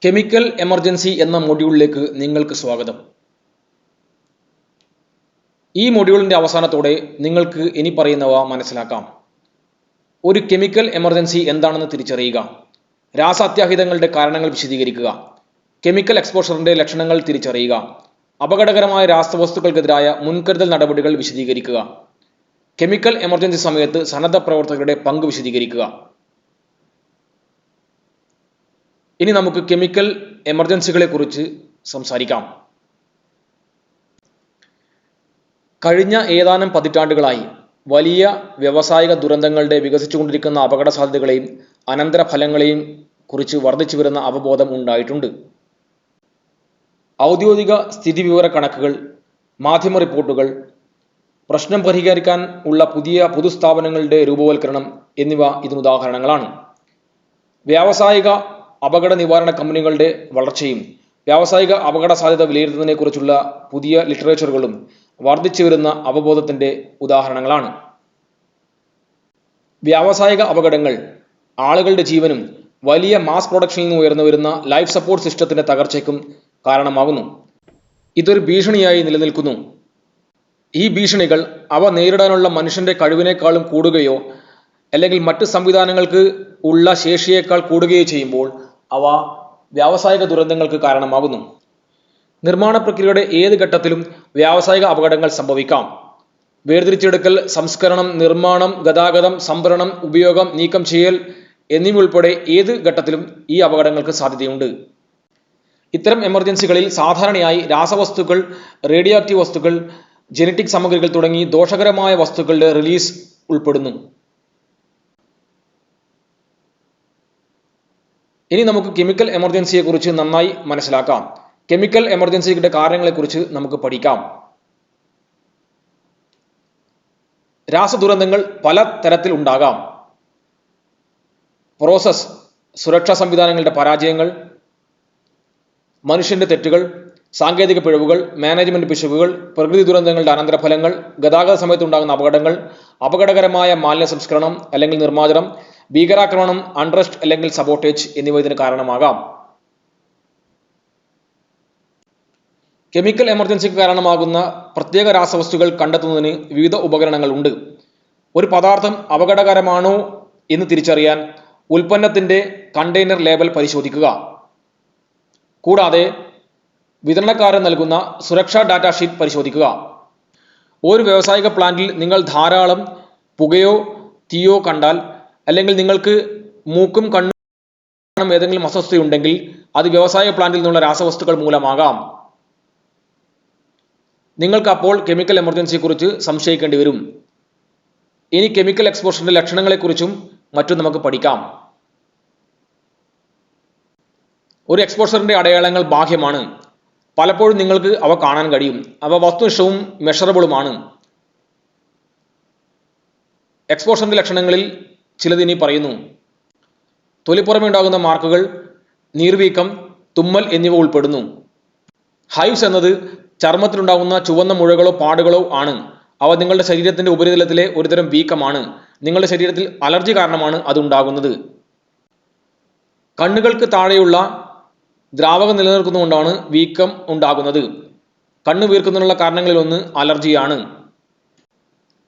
Chemical emergency എന്ന മൊഡ്യൂളിലേക്ക് നിങ്ങൾക്ക് സ്വാഗതം. ഈ മൊഡ്യൂളിന്റെ അവസാനത്തോടെ നിങ്ങൾക്ക് ഇനി പറയുന്നവ മനസ്സിലാക്കാം. ഒരു കെമിക്കൽ എമർജൻസി എന്താണെന്ന് തിരിച്ചറിയുക, രാസ അത്യാഹിതങ്ങളുടെ കാരണങ്ങൾ വിശദീകരിക്കുക, കെമിക്കൽ എക്സ്പോഷറിന്റെ ലക്ഷണങ്ങൾ തിരിച്ചറിയുക, അപകടകരമായ രാസവസ്തുക്കൾക്കെതിരായ മുൻകരുതൽ നടപടികൾ വിശദീകരിക്കുക, കെമിക്കൽ എമർജൻസി സമയത്ത് സന്നദ്ധ പ്രവർത്തകരുടെ പങ്ക് വിശദീകരിക്കുക. ഇനി നമുക്ക് കെമിക്കൽ എമർജൻസികളെ കുറിച്ച് സംസാരിക്കാം. കഴിഞ്ഞ ഏതാനും പതിറ്റാണ്ടുകളായി വലിയ വ്യാവസായിക ദുരന്തങ്ങളുടെ വികസിച്ചുകൊണ്ടിരിക്കുന്ന അപകട സാധ്യതകളെയും അനന്തരഫലങ്ങളെയും കുറിച്ച് വർദ്ധിച്ചു വരുന്ന അവബോധം ഉണ്ടായിട്ടുണ്ട്. ഔദ്യോഗിക സ്ഥിതിവിവര കണക്കുകൾ, മാധ്യമ റിപ്പോർട്ടുകൾ, പ്രശ്നം പരിഹരിക്കാൻ ഉള്ള പുതിയ പൊതുസ്ഥാപനങ്ങളുടെ രൂപവൽക്കരണം എന്നിവ ഇതിനുദാഹരണങ്ങളാണ്. വ്യാവസായിക അപകട നിവാരണ കമ്പനികളുടെ വളർച്ചയും വ്യാവസായിക അപകട സാധ്യത വിലയിരുത്തുന്നതിനെക്കുറിച്ചുള്ള പുതിയ ലിറ്ററേച്ചറുകളും വർദ്ധിച്ചു വരുന്ന അവബോധത്തിന്റെ ഉദാഹരണങ്ങളാണ്. വ്യാവസായിക അപകടങ്ങൾ ആളുകളുടെ ജീവനും വലിയ മാസ് പ്രൊഡക്ഷനിൽ നിന്ന് ഉയർന്നു വരുന്ന ലൈഫ് സപ്പോർട്ട് സിസ്റ്റത്തിന്റെ തകർച്ചയ്ക്കും കാരണമാകുന്നു. ഇതൊരു ഭീഷണിയായി നിലനിൽക്കുന്നു. ഈ ഭീഷണികൾ അവ നേരിടാനുള്ള മനുഷ്യന്റെ കഴിവിനേക്കാളും കൂടുകയോ അല്ലെങ്കിൽ മറ്റ് സംവിധാനങ്ങൾക്ക് ഉള്ള ശേഷിയേക്കാൾ കൂടുകയോ ചെയ്യുമ്പോൾ അവ വ്യാവസായിക ദുരന്തങ്ങൾക്ക് കാരണമാകുന്നു. നിർമ്മാണ പ്രക്രിയയുടെ ഏത് ഘട്ടത്തിലും വ്യാവസായിക അപകടങ്ങൾ സംഭവിക്കാം. വേർതിരിച്ചെടുക്കൽ, സംസ്കരണം, നിർമ്മാണം, ഗതാഗതം, സംഭരണം, ഉപയോഗം, നീക്കം ചെയ്യൽ എന്നിവ ഉൾപ്പെടെ ഏത് ഘട്ടത്തിലും ഈ അപകടങ്ങൾക്ക് സാധ്യതയുണ്ട്. ഇത്തരം എമർജൻസികളിൽ സാധാരണയായി രാസവസ്തുക്കൾ, റേഡിയോ ആക്റ്റീവ് വസ്തുക്കൾ, ജനറ്റിക് സാമഗ്രികൾ തുടങ്ങി ദോഷകരമായ വസ്തുക്കളുടെ റിലീസ് ഉൾപ്പെടുന്നു. ഇനി നമുക്ക് കെമിക്കൽ എമർജൻസിയെ കുറിച്ച് നന്നായി മനസ്സിലാക്കാം. കെമിക്കൽ എമർജൻസിയുടെ കാരണങ്ങളെക്കുറിച്ച് നമുക്ക് പഠിക്കാം. രാസദുരന്തങ്ങൾ പല തരത്തിൽ ഉണ്ടാകാം. പ്രോസസ്, സുരക്ഷാ സംവിധാനങ്ങളുടെ പരാജയങ്ങൾ, മനുഷ്യന്റെ തെറ്റുകൾ, സാങ്കേതിക പിഴവുകൾ, മാനേജ്മെന്റ് പിശകുകൾ, പ്രകൃതി ദുരന്തങ്ങളുടെ അനന്തരഫലങ്ങൾ, ഗതാഗത സമയത്തുണ്ടാകുന്ന അപകടങ്ങൾ, അപകടകരമായ മാലിന്യ സംസ്കരണം അല്ലെങ്കിൽ നിർമ്മാർജ്ജനം, ഭീകരാക്രമണം, അൺറസ്റ്റ് അല്ലെങ്കിൽ സബോട്ടേജ് എന്നിവ ഇതിന് കാരണമാകാം. കെമിക്കൽ എമർജൻസിക്ക് കാരണമാകുന്ന പ്രത്യേക രാസവസ്തുക്കൾ കണ്ടെത്തുന്നതിന് വിവിധ ഉപകരണങ്ങൾ ഉണ്ട്. ഒരു പദാർത്ഥം അപകടകരമാണോ എന്ന് തിരിച്ചറിയാൻ ഉൽപ്പന്നത്തിന്റെ കണ്ടെയ്നർ ലേബൽ പരിശോധിക്കുക. കൂടാതെ വിതരണക്കാരൻ നൽകുന്ന സുരക്ഷാ ഡാറ്റ ഷീറ്റ് പരിശോധിക്കുക. ഒരു വ്യാവസായിക പ്ലാന്റിൽ നിങ്ങൾ ധാരാളം പുകയോ തീയോ കണ്ടാൽ, അല്ലെങ്കിൽ നിങ്ങൾക്ക് മൂക്കും കണ്ണും ഏതെങ്കിലും അസ്വസ്ഥതയുണ്ടെങ്കിൽ അത് വ്യാവസായിക പ്ലാന്റിൽ നിന്നുള്ള രാസവസ്തുക്കൾ മൂലമാകാം. നിങ്ങൾക്ക് അപ്പോൾ കെമിക്കൽ എമർജൻസിയെക്കുറിച്ച് സംശയിക്കേണ്ടി വരും. ഇനി കെമിക്കൽ എക്സ്പോഷറിന്റെ ലക്ഷണങ്ങളെക്കുറിച്ചും മറ്റും നമുക്ക് പഠിക്കാം. ഒരു എക്സ്പോഷറിന്റെ അടയാളങ്ങൾ ബാഹ്യമാണ്. പലപ്പോഴും നിങ്ങൾക്ക് അവ കാണാൻ കഴിയും. അവ വസ്തുനിഷ്ഠവും മെഷറബിളുമാണ്. എക്സ്പോഷറിന്റെ ലക്ഷണങ്ങളിൽ ചിലത് ഇനി പറയുന്നു. തൊലിപ്പുറമേ ഉണ്ടാകുന്ന മാർക്കുകൾ, നീർവീക്കം, തുമ്മൽ എന്നിവ ഉൾപ്പെടുന്നു. ഹൈവ്സ് എന്നത് ചർമ്മത്തിലുണ്ടാകുന്ന ചുവന്ന മുഴകളോ പാടുകളോ ആണ്. അവ നിങ്ങളുടെ ശരീരത്തിന്റെ ഉപരിതലത്തിലെ ഒരുതരം വീക്കമാണ്. നിങ്ങളുടെ ശരീരത്തിൽ അലർജി കാരണമാണ് അതുണ്ടാകുന്നത്. കണ്ണുകൾക്ക് താഴെയുള്ള ദ്രാവകം നിലനിർത്തുന്നതുകൊണ്ടാണ് വീക്കം ഉണ്ടാകുന്നത്. കണ്ണ് വീർക്കുന്നതിനുള്ള കാരണങ്ങളിലൊന്ന് അലർജിയാണ്.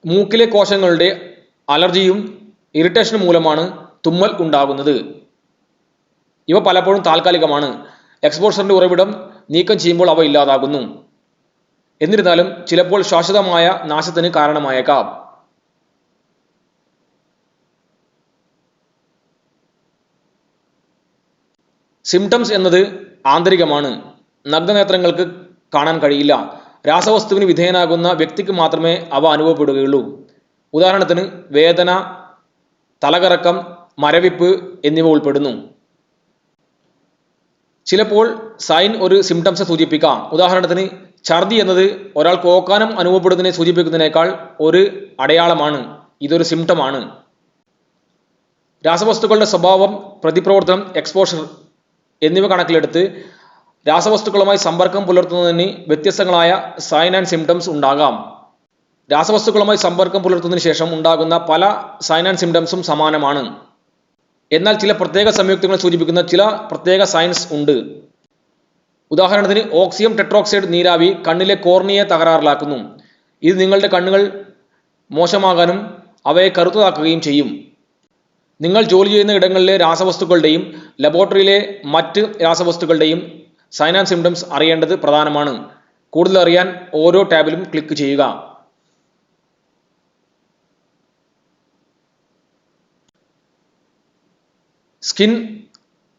മൂക്കിലെ കോശങ്ങളുടെ അലർജിയും ഇറിറ്റേഷനും മൂലമാണ് തുമ്മൽ ഉണ്ടാകുന്നത്. ഇവ പലപ്പോഴും താൽക്കാലികമാണ്. എക്സ്പോഷറിന്റെ ഉറവിടം നീക്കം ചെയ്യുമ്പോൾ അവ ഇല്ലാതാകുന്നു. എന്നിരുന്നാലും ചിലപ്പോൾ ശാശ്വതമായ നാശത്തിന് കാരണമായേക്കാം. സിംറ്റംസ് എന്നത് ആന്തരികമാണ്. നഗ്നനേത്രങ്ങൾക്ക് കാണാൻ കഴിയില്ല. രാസവസ്തുവിന് വിധേയനാകുന്ന വ്യക്തിക്ക് മാത്രമേ അവ അനുഭവപ്പെടുകയുള്ളൂ. ഉദാഹരണത്തിന് വേദന, തലകറക്കം, മരവിപ്പ് എന്നിവ ഉൾപ്പെടുന്നു. ചിലപ്പോൾ സൈൻ ഒരു സിംറ്റംസ് സൂചിപ്പിക്കാം. ഉദാഹരണത്തിന് ഛർദി എന്നത് ഒരാൾക്ക് ഓക്കാനം അനുഭവപ്പെടുന്നതിനെ സൂചിപ്പിക്കുന്നതിനേക്കാൾ ഒരു അടയാളമാണ്. ഇതൊരു സിംറ്റമാണ്. രാസവസ്തുക്കളുടെ സ്വഭാവം, പ്രതിപ്രവർത്തനം, എക്സ്പോഷർ എന്നിവ കണക്കിലെടുത്ത് രാസവസ്തുക്കളുമായി സമ്പർക്കം പുലർത്തുന്നതിന് വ്യത്യസ്തങ്ങളായ സൈൻ ആൻഡ് സിംറ്റംസ് ഉണ്ടാകാം. രാസവസ്തുക്കളുമായി സമ്പർക്കം പുലർത്തുന്നതിന് ശേഷം ഉണ്ടാകുന്ന പല സൈൻ ആൻഡ് സിംറ്റംസും സമാനമാണ്. എന്നാൽ ചില പ്രത്യേക സംയുക്തങ്ങൾ സൂചിപ്പിക്കുന്ന ചില പ്രത്യേക സയൻസ് ഉണ്ട്. ഉദാഹരണത്തിന് ഓക്സിയം ടെട്രോക്സൈഡ് നീരാവി കണ്ണിലെ കോർണിയയെ തകരാറിലാക്കുന്നു. ഇത് നിങ്ങളുടെ കണ്ണുകൾ മോശമാകാനും അവയെ കറുത്തതാക്കുകയും ചെയ്യും. നിങ്ങൾ ജോലി ചെയ്യുന്ന ഇടങ്ങളിലെ രാസവസ്തുക്കളുടെയും ലബോറട്ടറിയിലെ മറ്റ് രാസവസ്തുക്കളുടെയും സൈൻ ആൻഡ് സിംറ്റംസ് അറിയേണ്ടത് പ്രധാനമാണ്. കൂടുതൽ അറിയാൻ ഓരോ ടാബിലും ക്ലിക്ക് ചെയ്യുക. Skin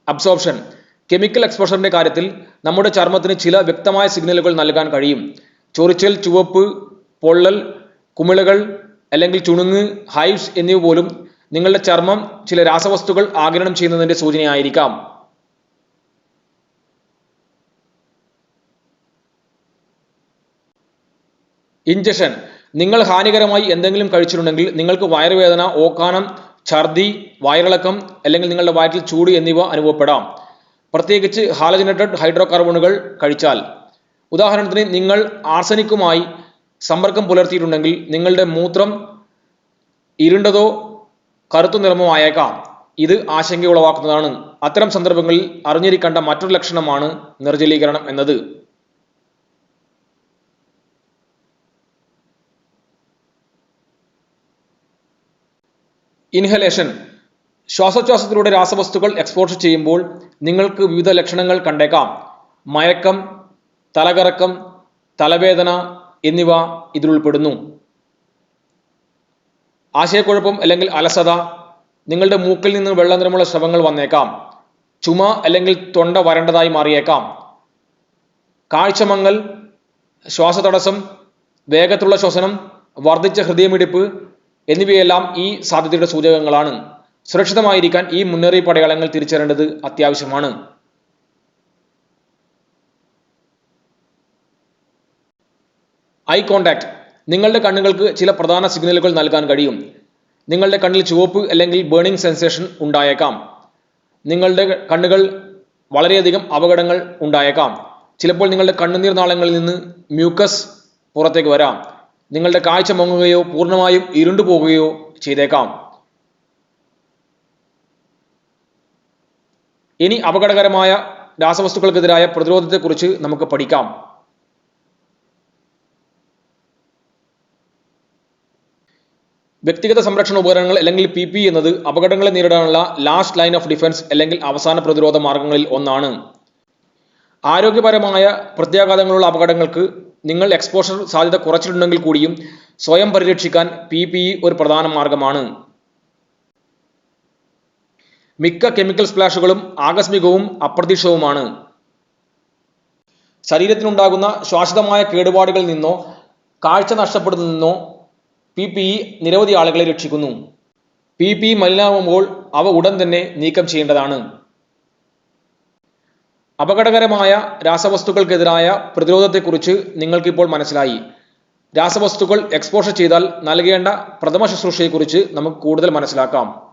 absorption. കെമിക്കൽ എക്സ്പോഷറിന്റെ കാര്യത്തിൽ നമ്മുടെ ചർമ്മത്തിന് ചില വ്യക്തമായ സിഗ്നലുകൾ നൽകാൻ കഴിയും. ചൊറിച്ചൽ, ചുവപ്പ്, പൊള്ളൽ, കുമിളകൾ അല്ലെങ്കിൽ ചുണുങ്ങ്, ഹൈവ്സ് എന്നിവ പോലും നിങ്ങളുടെ ചർമ്മം ചില രാസവസ്തുക്കൾ ആഗിരണം ചെയ്യുന്നതിന്റെ സൂചനയായിരിക്കാം. ഇൻജക്ഷൻ. നിങ്ങൾ ഹാനികരമായി എന്തെങ്കിലും കഴിച്ചിട്ടുണ്ടെങ്കിൽ നിങ്ങൾക്ക് വയറുവേദന, ഓക്കാനം, ഛർദി, വയറിളക്കം അല്ലെങ്കിൽ നിങ്ങളുടെ വയറ്റിൽ ചൂട് എന്നിവ അനുഭവപ്പെടാം. പ്രത്യേകിച്ച് ഹാലജനേറ്റഡ് ഹൈഡ്രോകാർബണുകൾ കഴിച്ചാൽ. ഉദാഹരണത്തിന് നിങ്ങൾ ആർസനിക്കുമായി സമ്പർക്കം പുലർത്തിയിട്ടുണ്ടെങ്കിൽ നിങ്ങളുടെ മൂത്രം ഇരുണ്ടതോ കറുത്ത നിറമോ ആയേക്കാം. ഇത് ആശങ്ക ഉളവാക്കുന്നതാണ്. അത്തരം സന്ദർഭങ്ങളിൽ അറിഞ്ഞിരിക്കേണ്ട മറ്റൊരു ലക്ഷണമാണ് നിർജ്ജലീകരണം എന്നത്. ഇൻഹലേഷൻ. ശ്വാസോച്ഛ്വാസത്തിലൂടെ രാസവസ്തുക്കൾ എക്സ്പോഷർ ചെയ്യുമ്പോൾ നിങ്ങൾക്ക് വിവിധ ലക്ഷണങ്ങൾ കണ്ടേക്കാം. മയക്കം, തലകറക്കം, തലവേദന എന്നിവ ഇതിലുൾപ്പെടുന്നു. ആശയക്കുഴപ്പം അല്ലെങ്കിൽ അലസത. നിങ്ങളുടെ മൂക്കിൽ നിന്ന് വെള്ള നിറമുള്ള സ്രവങ്ങൾ വന്നേക്കാം. ചുമ അല്ലെങ്കിൽ തൊണ്ട വരണ്ടതായി മാറിയേക്കാം. കാഴ്ചമങ്ങൽ, ശ്വാസതടസ്സം, വേഗത്തിലുള്ള ശ്വസനം, വർദ്ധിച്ച ഹൃദയമിടിപ്പ് എന്നിവയെല്ലാം ഈ സാധ്യതയുടെ സൂചകങ്ങളാണ്. സുരക്ഷിതമായിരിക്കാൻ ഈ മുന്നറിയിപ്പ് അടയാളങ്ങൾ തിരിച്ചറിയേണ്ടത് അത്യാവശ്യമാണ്. Eye contact. നിങ്ങളുടെ കണ്ണുകൾക്ക് ചില പ്രധാന സിഗ്നലുകൾ നൽകാൻ കഴിയും. നിങ്ങളുടെ കണ്ണിൽ ചുവപ്പ് അല്ലെങ്കിൽ ബേണിംഗ് സെൻസേഷൻ ഉണ്ടായേക്കാം. നിങ്ങളുടെ കണ്ണുകൾ വളരെയധികം അപകടങ്ങൾ ഉണ്ടായേക്കാം. ചിലപ്പോൾ നിങ്ങളുടെ കണ്ണുനീർ നാളങ്ങളിൽ നിന്ന് മ്യൂക്കസ് പുറത്തേക്ക് വരാം. നിങ്ങളുടെ കാഴ്ച മങ്ങുകയോ പൂർണ്ണമായും ഇരുണ്ടു പോകുകയോ ചെയ്തേക്കാം. ഇനി അപകടകരമായ രാസവസ്തുക്കൾക്കെതിരായ പ്രതിരോധത്തെക്കുറിച്ച് നമുക്ക് പഠിക്കാം. വ്യക്തിഗത സംരക്ഷണ ഉപകരണങ്ങൾ അല്ലെങ്കിൽ PPE എന്നത് അപകടങ്ങളെ നേരിടാനുള്ള ലാസ്റ്റ് ലൈൻ ഓഫ് ഡിഫൻസ് അല്ലെങ്കിൽ അവസാന പ്രതിരോധ മാർഗങ്ങളിൽ ഒന്നാണ്. ആരോഗ്യപരമായ പ്രത്യാഘാതങ്ങളുള്ള അപകടങ്ങൾക്ക് നിങ്ങൾ എക്സ്പോഷർ സാധ്യത കുറച്ചിട്ടുണ്ടെങ്കിൽ കൂടിയും സ്വയം പരിരക്ഷിക്കാൻ PPE ഒരു പ്രധാന മാർഗമാണ്. മിക്ക കെമിക്കൽ സ്പ്ലാഷുകളും ആകസ്മികവും അപ്രതീക്ഷിതവുമാണ്. ശരീരത്തിനുണ്ടാകുന്ന ശ്വാസതമായ കേടുപാടുകളിൽ നിന്നോ കാഴ്ച നഷ്ടപ്പെടുന്നതിൽ നിന്നോ PPE നിരവധി ആളുകളെ രക്ഷിക്കുന്നു. PPE മലിനമാകുമ്പോൾ അവ ഉടൻ തന്നെ നീക്കം ചെയ്യേണ്ടതാണ്. അപകടകരമായ രാസവസ്തുക്കൾക്കെതിരായ പ്രതിരോധത്തെക്കുറിച്ച് നിങ്ങൾക്കിപ്പോൾ മനസ്സിലായി. രാസവസ്തുക്കൾ എക്സ്പോഷർ ചെയ്താൽ നൽകേണ്ട പ്രഥമ ശുശ്രൂഷയെക്കുറിച്ച് നമുക്ക് കൂടുതൽ മനസ്സിലാക്കാം.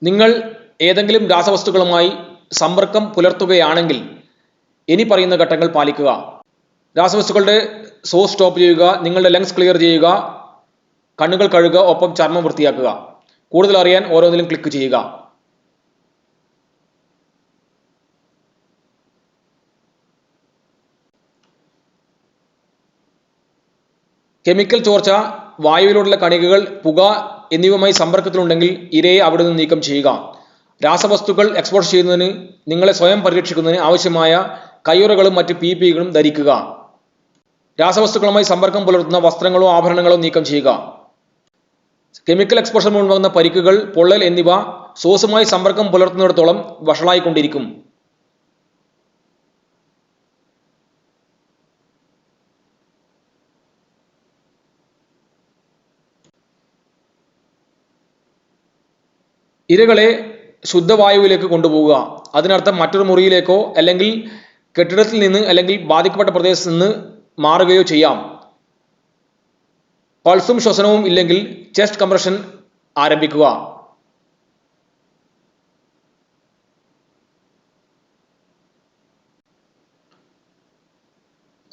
നിങ്ങൾ ഏതെങ്കിലും രാസവസ്തുക്കളുമായി സമ്പർക്കം പുലർത്തുകയാണെങ്കിൽ ഇനി പറയുന്ന ഘട്ടങ്ങൾ പാലിക്കുക. രാസവസ്തുക്കളുടെ സോഴ്സ് സ്റ്റോപ്പ് ചെയ്യുക, നിങ്ങളുടെ ലങ്സ് ക്ലിയർ ചെയ്യുക, കണ്ണുകൾ കഴുകുക, ഒപ്പം ചർമ്മം വൃത്തിയാക്കുക. കൂടുതൽ അറിയാൻ ഓരോന്നിലും ക്ലിക്ക് ചെയ്യുക. കെമിക്കൽ ചോർച്ച, വായുവിലൂടെയുള്ള കണികകൾ, പുക എന്നിവയുമായി സമ്പർക്കത്തിലുണ്ടെങ്കിൽ ഇരയെ അവിടെ നിന്ന് നീക്കം ചെയ്യുക. രാസവസ്തുക്കൾ എക്സ്പോർട്ട് ചെയ്യുന്നതിന് നിങ്ങളെ സ്വയം പരിരക്ഷിക്കുന്നതിന് ആവശ്യമായ കയ്യുറകളും മറ്റ് PPEകളും ധരിക്കുക. രാസവസ്തുക്കളുമായി സമ്പർക്കം പുലർത്തുന്ന വസ്ത്രങ്ങളോ ആഭരണങ്ങളോ നീക്കം ചെയ്യുക. കെമിക്കൽ എക്സ്പോഷർ മൂലമുണ്ടാകുന്ന പരിക്കുകൾ, പൊള്ളൽ എന്നിവ സോഴ്സുമായി സമ്പർക്കം പുലർത്തുന്നിടത്തോളം വഷളായിക്കൊണ്ടിരിക്കും. ഇരകളെ ശുദ്ധവായുവിലേക്ക് കൊണ്ടുപോവുക. അതിനർത്ഥം മറ്റൊരു മുറിയിലേക്കോ അല്ലെങ്കിൽ കെട്ടിടത്തിൽ നിന്ന് അല്ലെങ്കിൽ ബാധിക്കപ്പെട്ട പ്രദേശത്ത് നിന്ന് മാറുകയോ ചെയ്യാം. പൾസും ശ്വസനവും ഇല്ലെങ്കിൽ ചെസ്റ്റ് കംപ്രഷൻ ആരംഭിക്കുക.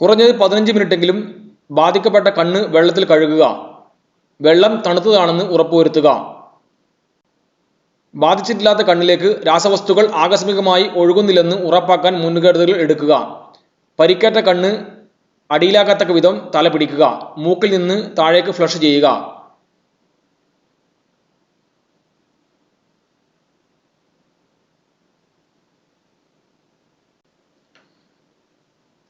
കുറഞ്ഞത് 15 മിനിറ്റെങ്കിലും ബാധിക്കപ്പെട്ട കണ്ണ് വെള്ളത്തിൽ കഴുകുക. വെള്ളം തണുത്തതാണെന്ന് ഉറപ്പുവരുത്തുക. ബാധിച്ചിട്ടില്ലാത്ത കണ്ണിലേക്ക് രാസവസ്തുക്കൾ ആകസ്മികമായി ഒഴുകുന്നില്ലെന്ന് ഉറപ്പാക്കാൻ മുൻകരുതലുകൾ എടുക്കുക. പരിക്കേറ്റ കണ്ണ് അടിയിലാകത്തക്ക വിധം തല പിടിക്കുക. മൂക്കിൽ നിന്ന് താഴേക്ക് ഫ്ലഷ് ചെയ്യുക.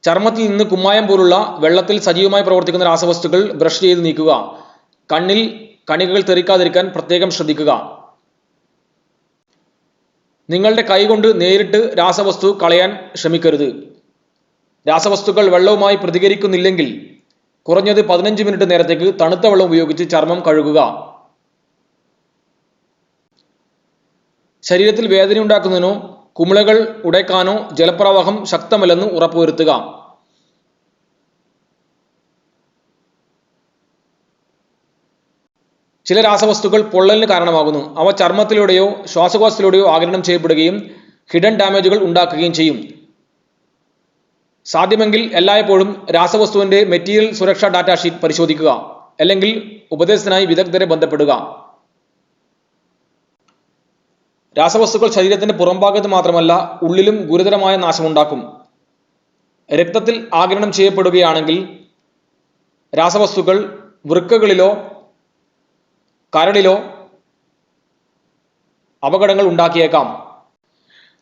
ചർമ്മത്തിൽ നിന്ന് കുമ്മായം പോലുള്ള വെള്ളത്തിൽ സജീവമായി പ്രവർത്തിക്കുന്ന രാസവസ്തുക്കൾ ബ്രഷ് ചെയ്ത് നീക്കുക. കണ്ണിൽ കണികകൾ തെറിക്കാതിരിക്കാൻ പ്രത്യേകം ശ്രദ്ധിക്കുക. നിങ്ങളുടെ കൈകൊണ്ട് നേരിട്ട് രാസവസ്തു കളയാൻ ശ്രമിക്കരുത്. രാസവസ്തുക്കൾ വെള്ളവുമായി പ്രതികരിക്കുന്നില്ലെങ്കിൽ കുറഞ്ഞത് 15 മിനിറ്റ് നേരത്തേക്ക് തണുത്ത വെള്ളം ഉപയോഗിച്ച് ചർമ്മം കഴുകുക. ശരീരത്തിൽ വേദനയുണ്ടാക്കുന്നതിനോ കുമിളകൾ ഉടയ്ക്കാനോ ജലപ്രവാഹം ശക്തമല്ലെന്ന് ഉറപ്പുവരുത്തുക. ചില രാസവസ്തുക്കൾ പൊള്ളലിന് കാരണമാകുന്നു. അവ ചർമ്മത്തിലൂടെയോ ശ്വാസകോശത്തിലൂടെയോ ആഗിരണം ചെയ്യപ്പെടുകയും ഹിഡൻ ഡാമേജുകൾ ഉണ്ടാക്കുകയും ചെയ്യും. സാധ്യമെങ്കിൽ എല്ലായ്പ്പോഴും രാസവസ്തുവിന്റെ മെറ്റീരിയൽ സുരക്ഷാ ഡാറ്റ ഷീറ്റ് പരിശോധിക്കുക. അല്ലെങ്കിൽ ഉപദേശത്തിനായി വിദഗ്ധരെ ബന്ധപ്പെടുക. രാസവസ്തുക്കൾ ശരീരത്തിന്റെ പുറംഭാഗത്ത് മാത്രമല്ല ഉള്ളിലും ഗുരുതരമായ നാശമുണ്ടാക്കും. രക്തത്തിൽ ആഗിരണം ചെയ്യപ്പെടുകയാണെങ്കിൽ രാസവസ്തുക്കൾ വൃക്കകളിലോ കരളിലോ അപകടങ്ങൾ ഉണ്ടാക്കിയേക്കാം.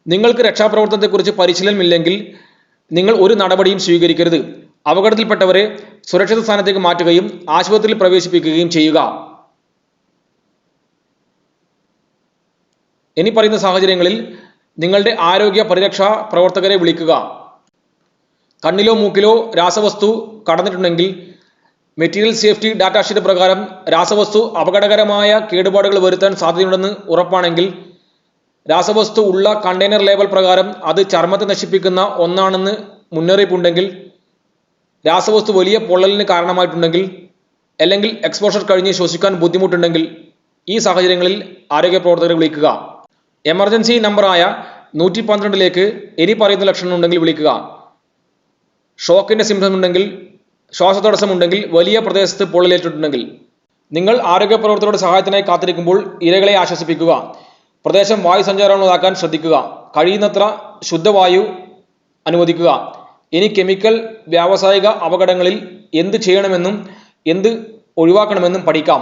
നിങ്ങൾക്ക് രക്ഷാപ്രവർത്തനത്തെക്കുറിച്ച് പരിശീലനമില്ലെങ്കിൽ നിങ്ങൾ ഒരു നടപടിയും സ്വീകരിക്കരുത്. അപകടത്തിൽപ്പെട്ടവരെ സുരക്ഷിത സ്ഥാനത്തേക്ക് മാറ്റുകയും ആശുപത്രിയിൽ പ്രവേശിപ്പിക്കുകയും ചെയ്യുക. ഇനി പറയുന്ന സാഹചര്യങ്ങളിൽ നിങ്ങളുടെ ആരോഗ്യ പരിരക്ഷാ പ്രവർത്തകരെ വിളിക്കുക. കണ്ണിലോ മൂക്കിലോ രാസവസ്തു കടന്നിട്ടുണ്ടെങ്കിൽ മെറ്റീരിയൽ സേഫ്റ്റി ഡാറ്റാ ഷീറ്റ് പ്രകാരം രാസവസ്തു അപകടകരമായ കേടുപാടുകൾ വരുത്താൻ സാധ്യതയുണ്ടെന്ന് ഉറപ്പാണെങ്കിൽ, രാസവസ്തു ഉള്ള കണ്ടെയ്നർ ലേബൽ പ്രകാരം അത് ചർമ്മത്തെ നശിപ്പിക്കുന്ന ഒന്നാണെന്ന് മുന്നറിയിപ്പുണ്ടെങ്കിൽ, രാസവസ്തു വലിയ പൊള്ളലിന് കാരണമായിട്ടുണ്ടെങ്കിൽ, അല്ലെങ്കിൽ എക്സ്പോഷർ കഴിഞ്ഞ് ശ്വസിക്കാൻ ബുദ്ധിമുട്ടുണ്ടെങ്കിൽ ഈ സാഹചര്യങ്ങളിൽ ആരോഗ്യ പ്രവർത്തകരെ വിളിക്കുക. എമർജൻസി നമ്പറായ 112ലേക്ക് ഇനി പറയുന്ന ലക്ഷണം ഉണ്ടെങ്കിൽ വിളിക്കുക. ഷോക്കിന്റെ സിംറ്റം ഉണ്ടെങ്കിൽ, ശ്വാസതടസ്സമുണ്ടെങ്കിൽ, വലിയ പ്രദേശത്ത് പൊള്ളലേറ്റിട്ടുണ്ടെങ്കിൽ. നിങ്ങൾ ആരോഗ്യ പ്രവർത്തകരുടെ സഹായത്തിനായി കാത്തിരിക്കുമ്പോൾ ഇരകളെ ആശ്വസിപ്പിക്കുക. പ്രദേശം വായു സഞ്ചാരമുള്ളതാക്കാൻ ശ്രദ്ധിക്കുക. കഴിയുന്നത്ര ശുദ്ധവായു അനുവദിക്കുക. ഇനി കെമിക്കൽ വ്യാവസായിക അപകടങ്ങളിൽ എന്ത് ചെയ്യണമെന്നും എന്ത് ഒഴിവാക്കണമെന്നും പഠിക്കാം.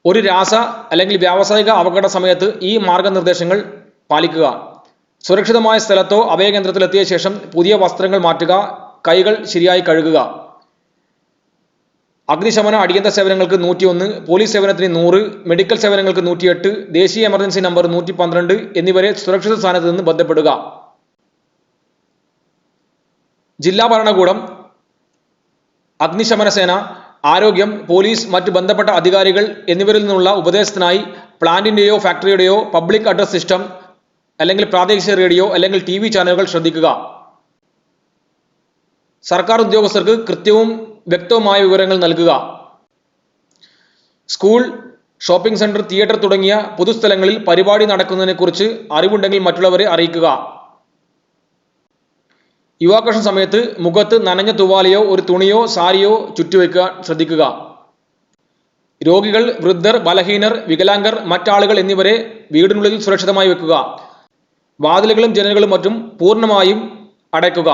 ഒരു രാസ അല്ലെങ്കിൽ വ്യാവസായിക അപകട സമയത്ത് ഈ മാർഗനിർദ്ദേശങ്ങൾ പാലിക്കുക. സുരക്ഷിതമായ സ്ഥലത്തോ അഭയകേന്ദ്രത്തിലെത്തിയ ശേഷം പുതിയ വസ്ത്രങ്ങൾ മാറ്റുക. കൈകൾ ശരിയായി കഴുകുക. അഗ്നിശമന അടിയന്തര സേവനങ്ങൾക്ക് 101, പോലീസ് സേവനത്തിന് 100, മെഡിക്കൽ സേവനങ്ങൾക്ക് 108, ദേശീയ എമർജൻസി നമ്പർ 112 എന്നിവരെ സുരക്ഷിത സ്ഥാനത്ത് നിന്ന് ബന്ധപ്പെടുക. ജില്ലാ ഭരണകൂടം, അഗ്നിശമന സേന, ആരോഗ്യം, പോലീസ്, മറ്റ് ബന്ധപ്പെട്ട അധികാരികൾ എന്നിവരിൽ നിന്നുള്ള ഉപദേശത്തിനായി പ്ലാന്റിന്റെയോ ഫാക്ടറിയുടെയോ പബ്ലിക് അഡ്രസ് സിസ്റ്റം അല്ലെങ്കിൽ പ്രാദേശിക റേഡിയോ അല്ലെങ്കിൽ TV ചാനലുകൾ ശ്രദ്ധിക്കുക. സർക്കാർ ഉദ്യോഗസ്ഥർക്ക് കൃത്യവും വ്യക്തവുമായ വിവരങ്ങൾ നൽകുക. സ്കൂൾ, ഷോപ്പിംഗ് സെന്റർ, തിയേറ്റർ തുടങ്ങിയ പൊതുസ്ഥലങ്ങളിൽ പരിപാടി നടക്കുന്നതിനെക്കുറിച്ച് അറിവുണ്ടെങ്കിൽ മറ്റുള്ളവരെ അറിയിക്കുക. ഇവാക്വേഷൻ സമയത്ത് മുഖത്ത് നനഞ്ഞ തുവാലയോ ഒരു തുണിയോ സാരിയോ ചുറ്റിവെക്കാൻ ശ്രദ്ധിക്കുക. രോഗികൾ, വൃദ്ധർ, ബലഹീനർ, വികലാംഗർ, മറ്റാളുകൾ എന്നിവരെ വീടിനുള്ളിൽ സുരക്ഷിതമായി വെക്കുക. വാതിലുകളും ജനലുകളും മറ്റും പൂർണ്ണമായും അടയ്ക്കുക.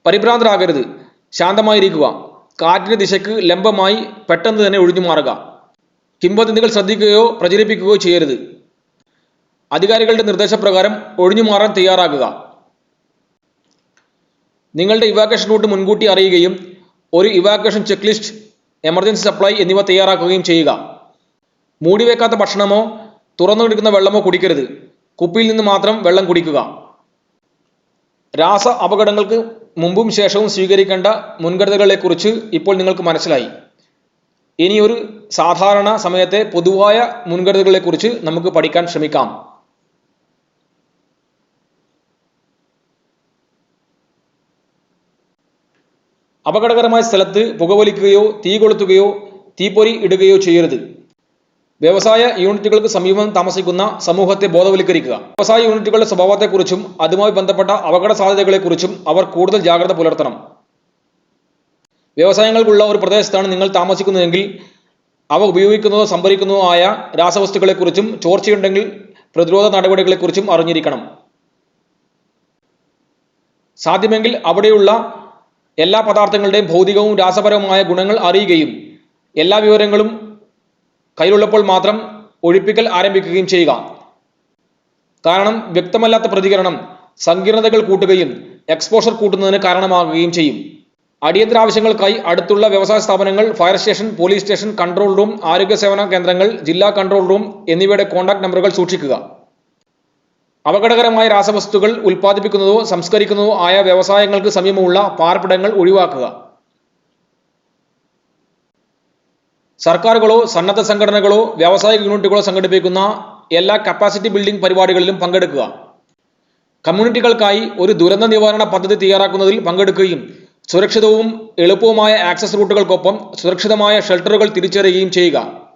പരിഭ്രാന്തരാകരുത്. ശാന്തമായിരിക്കുക. കാറ്റിന്റെ ദിശയ്ക്ക് ലംബമായി പെട്ടെന്ന് തന്നെ ഒഴിഞ്ഞു മാറുക. കിംവദന്തികൾ ശ്രദ്ധിക്കുകയോ പ്രചരിപ്പിക്കുകയോ ചെയ്യരുത്. അധികാരികളുടെ നിർദ്ദേശപ്രകാരം ഒഴിഞ്ഞു മാറാൻ തയ്യാറാകുക. നിങ്ങളുടെ ഇവാക്വേഷൻ റൂട്ട് മുൻകൂട്ടി അറിയുകയും ഒരു evacuation check list, emergency supply എന്നിവ തയ്യാറാക്കുകയും ചെയ്യുക. മൂടിവെക്കാത്ത ഭക്ഷണമോ തുറന്നു കിടക്കുന്ന വെള്ളമോ കുടിക്കരുത്. കുപ്പിയിൽ നിന്ന് മാത്രം വെള്ളം കുടിക്കുക. രാസ അപകടങ്ങൾക്ക് മുമ്പും ശേഷവും സ്വീകരിക്കേണ്ട മുൻകരുതലുകളെക്കുറിച്ച് ഇപ്പോൾ നിങ്ങൾക്ക് മനസ്സിലായി. ഇനിയൊരു സാധാരണ സമയത്തെ പൊതുവായ മുൻകരുതലുകളെക്കുറിച്ച് നമുക്ക് പഠിക്കാൻ ശ്രമിക്കാം. അപകടകരമായ സ്ഥലത്ത് പുകവലിക്കുകയോ തീ കൊളുത്തുകയോ തീപ്പൊരി ഇടുകയോ ചെയ്യരുത്. വ്യവസായ യൂണിറ്റുകൾക്ക് സമീപം താമസിക്കുന്ന സമൂഹത്തെ ബോധവൽക്കരിക്കുക. വ്യവസായ യൂണിറ്റുകളുടെ സ്വഭാവത്തെക്കുറിച്ചും അതുമായി ബന്ധപ്പെട്ട അപകട സാധ്യതകളെക്കുറിച്ചും അവർ കൂടുതൽ ജാഗ്രത പുലർത്തണം. വ്യവസായങ്ങൾക്കുള്ള ഒരു പ്രദേശത്താണ് നിങ്ങൾ താമസിക്കുന്നതെങ്കിൽ അവ ഉപയോഗിക്കുന്നതോ സംഭരിക്കുന്നതോ ആയ രാസവസ്തുക്കളെക്കുറിച്ചും ചോർച്ചയുണ്ടെങ്കിൽ പ്രതിരോധ നടപടികളെക്കുറിച്ചും അറിഞ്ഞിരിക്കണം. സാധ്യമെങ്കിൽ അവിടെയുള്ള എല്ലാ പദാർത്ഥങ്ങളുടെയും ഭൗതികവും രാസപരവുമായ ഗുണങ്ങൾ അറിയുകയും എല്ലാ വിവരങ്ങളും കയ്യിലുള്ളപ്പോൾ മാത്രം ഒഴിപ്പിക്കൽ ആരംഭിക്കുകയും ചെയ്യുക. കാരണം വ്യക്തമല്ലാത്ത പ്രതികരണം സങ്കീർണതകൾ കൂട്ടുകയും എക്സ്പോഷർ കൂട്ടുന്നതിന് കാരണമാകുകയും ചെയ്യും. അടിയന്തര ആവശ്യങ്ങൾക്കായി അടുത്തുള്ള വ്യവസായ സ്ഥാപനങ്ങൾ, fire station, police station, control room, ആരോഗ്യ സേവന കേന്ദ്രങ്ങൾ, ജില്ലാ കൺട്രോൾ റൂം എന്നിവയുടെ കോൺടാക്ട് നമ്പറുകൾ സൂക്ഷിക്കുക. അപകടകരമായ രാസവസ്തുക്കൾ ഉൽപ്പാദിപ്പിക്കുന്നതോ സംസ്കരിക്കുന്നതോ ആയ വ്യവസായങ്ങൾക്ക് സമീപമുള്ള പാർപ്പിടങ്ങൾ ഒഴിവാക്കുക. സർക്കാരുകളോ സന്നദ്ധ സംഘടനകളോ വ്യാവസായിക യൂണിറ്റുകളോ സംഘടിപ്പിക്കുന്ന എല്ലാ കപ്പാസിറ്റി ബിൽഡിംഗ് പരിപാടികളിലും പങ്കെടുക്കുക. കമ്മ്യൂണിറ്റികൾക്കായി ഒരു ദുരന്ത നിവാരണ പദ്ധതി തയ്യാറാക്കുന്നതിൽ പങ്കെടുക്കുകയും സുരക്ഷിതവും എളുപ്പവുമായ ആക്സസ് റൂട്ടുകൾക്കൊപ്പം സുരക്ഷിതമായ ഷെൽട്ടറുകൾ തിരിച്ചറിയുകയും ചെയ്യുക.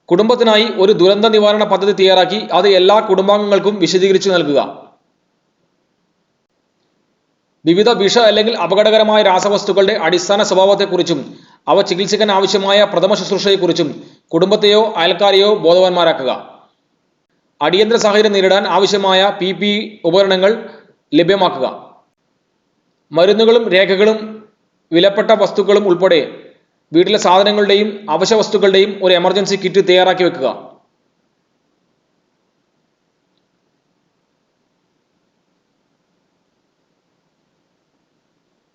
കുടുംബത്തിനായി ഒരു ദുരന്ത നിവാരണ പദ്ധതി തയ്യാറാക്കി അത് എല്ലാ കുടുംബാംഗങ്ങൾക്കും വിശദീകരിച്ചു നൽകുക. വിവിധ വിഷ അല്ലെങ്കിൽ അപകടകരമായ രാസവസ്തുക്കളുടെ അടിസ്ഥാന സ്വഭാവത്തെക്കുറിച്ചും അവ ചികിത്സിക്കാൻ ആവശ്യമായ പ്രഥമ ശുശ്രൂഷയെക്കുറിച്ചും കുടുംബത്തെയോ അയൽക്കാരെയോ ബോധവാന്മാരാക്കുക. അടിയന്തര സാഹചര്യം നേരിടാൻ ആവശ്യമായ PPE ഉപകരണങ്ങൾ ലഭ്യമാക്കുക. മരുന്നുകളും രേഖകളും വിലപ്പെട്ട വസ്തുക്കളും ഉൾപ്പെടെ വീട്ടിലെ സാധനങ്ങളുടെയും അവശ്യ വസ്തുക്കളുടെയും ഒരു എമർജൻസി കിറ്റ് തയ്യാറാക്കി വെക്കുക.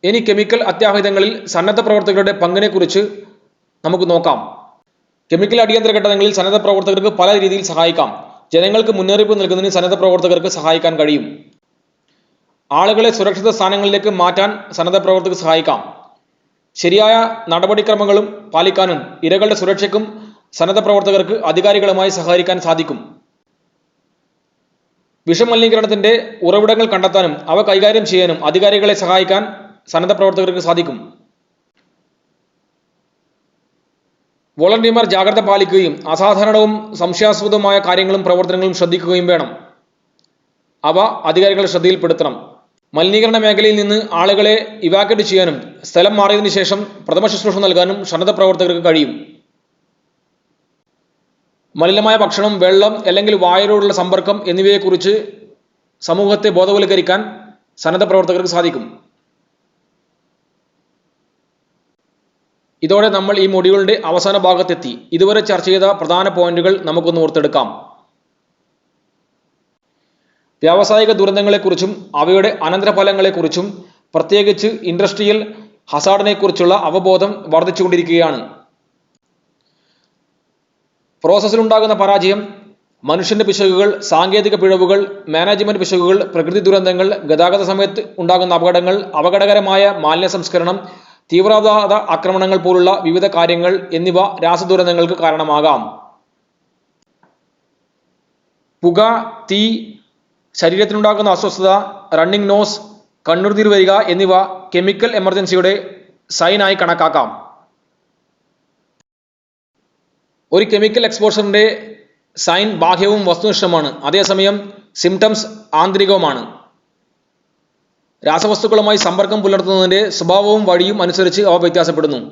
ഇനി കെമിക്കൽ അത്യാഹിതങ്ങളിൽ സന്നദ്ധ പ്രവർത്തകരുടെ പങ്കിനെക്കുറിച്ച് നമുക്ക് നോക്കാം. കെമിക്കൽ അടിയന്തര ഘട്ടങ്ങളിൽ സന്നദ്ധ പ്രവർത്തകർക്ക് പല രീതിയിൽ സഹായിക്കാം. ജനങ്ങൾക്ക് മുന്നറിയിപ്പ് നൽകുന്നതിന് സന്നദ്ധ പ്രവർത്തകർക്ക് സഹായിക്കാൻ കഴിയും. ആളുകളെ സുരക്ഷിത സ്ഥാനങ്ങളിലേക്ക് മാറ്റാൻ സന്നദ്ധ പ്രവർത്തകർക്ക് സഹായിക്കാം. ശരിയായ നടപടിക്രമങ്ങളും പാലിക്കാനും ഇരകളുടെ സുരക്ഷയ്ക്കും സന്നദ്ധ പ്രവർത്തകർക്ക് അധികാരികളുമായി സഹകരിക്കാൻ സാധിക്കും. വിഷമലിനീകരണത്തിന്റെ ഉറവിടങ്ങൾ കണ്ടെത്താനും അവ കൈകാര്യം ചെയ്യാനും അധികാരികളെ സഹായിക്കാൻ സന്നദ്ധ പ്രവർത്തകർക്ക് സാധിക്കും. വോളണ്ടിയർമാർ ജാഗ്രത പാലിക്കുകയും അസാധാരണവും സംശയാസ്പദവുമായ കാര്യങ്ങളും പ്രവർത്തനങ്ങളും ശ്രദ്ധിക്കുകയും വേണം. അവ അധികാരികളുടെ ശ്രദ്ധയിൽപ്പെടുത്തണം. മലിനീകരണ മേഖലയിൽ നിന്ന് ആളുകളെ ഇവാക്യുവേറ്റ് ചെയ്യാനും സ്ഥലം മാറിയതിനു ശേഷം പ്രഥമ ശുശ്രൂഷ നൽകാനും സന്നദ്ധ പ്രവർത്തകർക്ക് കഴിയും. മലിനമായ ഭക്ഷണം, വെള്ളം അല്ലെങ്കിൽ വായുവിനോടുള്ള സമ്പർക്കം എന്നിവയെക്കുറിച്ച് സമൂഹത്തെ ബോധവൽക്കരിക്കാൻ സന്നദ്ധ പ്രവർത്തകർക്ക് സാധിക്കും. ഇതോടെ നമ്മൾ ഈ മൊഡ്യൂളിന്റെ അവസാന ഭാഗത്തെത്തി. ഇതുവരെ ചർച്ച ചെയ്ത പ്രധാന പോയിന്റുകൾ നമുക്കൊന്ന് ഓർത്തെടുക്കാം. വ്യാവസായിക ദുരന്തങ്ങളെക്കുറിച്ചും അവയുടെ അനന്തരഫലങ്ങളെക്കുറിച്ചും പ്രത്യേകിച്ച് ഇൻഡസ്ട്രിയൽ ഹസാർഡിനെക്കുറിച്ചുള്ള അവബോധം വർദ്ധിച്ചുകൊണ്ടിരിക്കുകയാണ്. പ്രോസസ്സിലുണ്ടാകുന്ന പരാജയം, മനുഷ്യന്റെ പിശകുകൾ, സാങ്കേതിക പിഴവുകൾ, മാനേജ്മെന്റ് പിശകുകൾ, പ്രകൃതി ദുരന്തങ്ങൾ, ഗതാഗത സമയത്ത് ഉണ്ടാകുന്ന അപകടങ്ങൾ, അപകടകരമായ മാലിന്യ സംസ്കരണം, തീവ്രവാദ ആക്രമണങ്ങൾ പോലുള്ള വിവിധ കാര്യങ്ങൾ എന്നിവ രാസദുരന്തങ്ങൾക്ക് കാരണമാകാം. പുക, തീ, ശരീരത്തിനുണ്ടാകുന്ന അസ്വസ്ഥത, റണ്ണിംഗ് നോസ്, കണ്ണുനീർ വരിക എന്നിവ കെമിക്കൽ എമർജൻസിയുടെ സൈനായി കണക്കാക്കാം. ഒരു കെമിക്കൽ എക്സ്പോഷറിന്റെ സൈൻ ബാഹ്യവും വസ്തുനിഷ്ഠമാണ്, അതേസമയം സിംറ്റംസ് ആന്തരികവുമാണ്. രാസവസ്തുക്കളുമായി സമ്പർക്കം പുലർത്തുന്നതിന്റെ സ്വഭാവവും വഴിയും അനുസരിച്ച് അവ വ്യത്യാസപ്പെടുന്നു.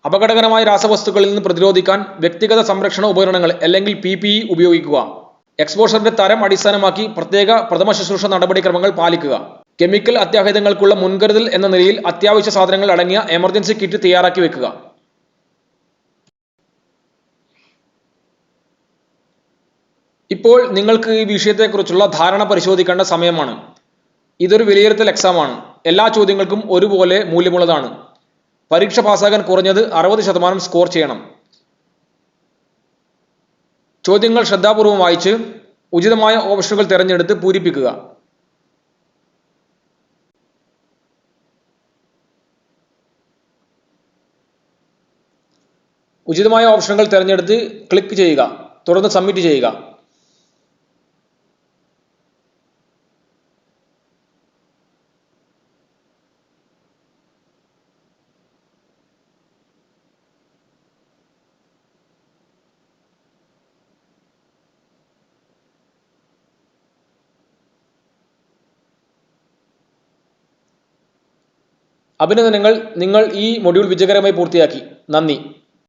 അപകടകരമായ രാസവസ്തുക്കളിൽ നിന്ന് പ്രതിരോധിക്കാൻ വ്യക്തിഗത സംരക്ഷണ ഉപകരണങ്ങൾ അല്ലെങ്കിൽ PPE ഉപയോഗിക്കുക. എക്സ്പോഷറിന്റെ തരം അടിസ്ഥാനമാക്കി പ്രത്യേക പ്രഥമ ശുശ്രൂഷ നടപടിക്രമങ്ങൾ പാലിക്കുക. കെമിക്കൽ അത്യാഹിതങ്ങൾക്കുള്ള മുൻകരുതൽ എന്ന നിലയിൽ അത്യാവശ്യ സാധനങ്ങൾ അടങ്ങിയ എമർജൻസി കിറ്റ് തയ്യാറാക്കി വെക്കുക. ഇപ്പോൾ നിങ്ങൾക്ക് ഈ വിഷയത്തെക്കുറിച്ചുള്ള ധാരണ പരിശോധിക്കേണ്ട സമയമാണ്. ഇതൊരു വിലയിരുത്തൽ എക്സാമാണ്. എല്ലാ ചോദ്യങ്ങൾക്കും ഒരുപോലെ മൂല്യമുള്ളതാണ്. പരീക്ഷ പാസ്സാകാൻ കുറഞ്ഞത് 60% സ്കോർ ചെയ്യണം. ചോദ്യങ്ങൾ ശ്രദ്ധാപൂർവം വായിച്ച് ഉചിതമായ ഓപ്ഷനുകൾ തിരഞ്ഞെടുത്ത് പൂരിപ്പിക്കുക. ഉചിതമായ ഓപ്ഷനുകൾ തിരഞ്ഞെടുത്ത് ക്ലിക്ക് ചെയ്യുക. തുടർന്ന് സബ്മിറ്റ് ചെയ്യുക. അഭിനന്ദനങ്ങൾ, നിങ്ങൾ ഈ മൊഡ്യൂൾ വിജയകരമായി പൂർത്തിയാക്കി. നന്ദി.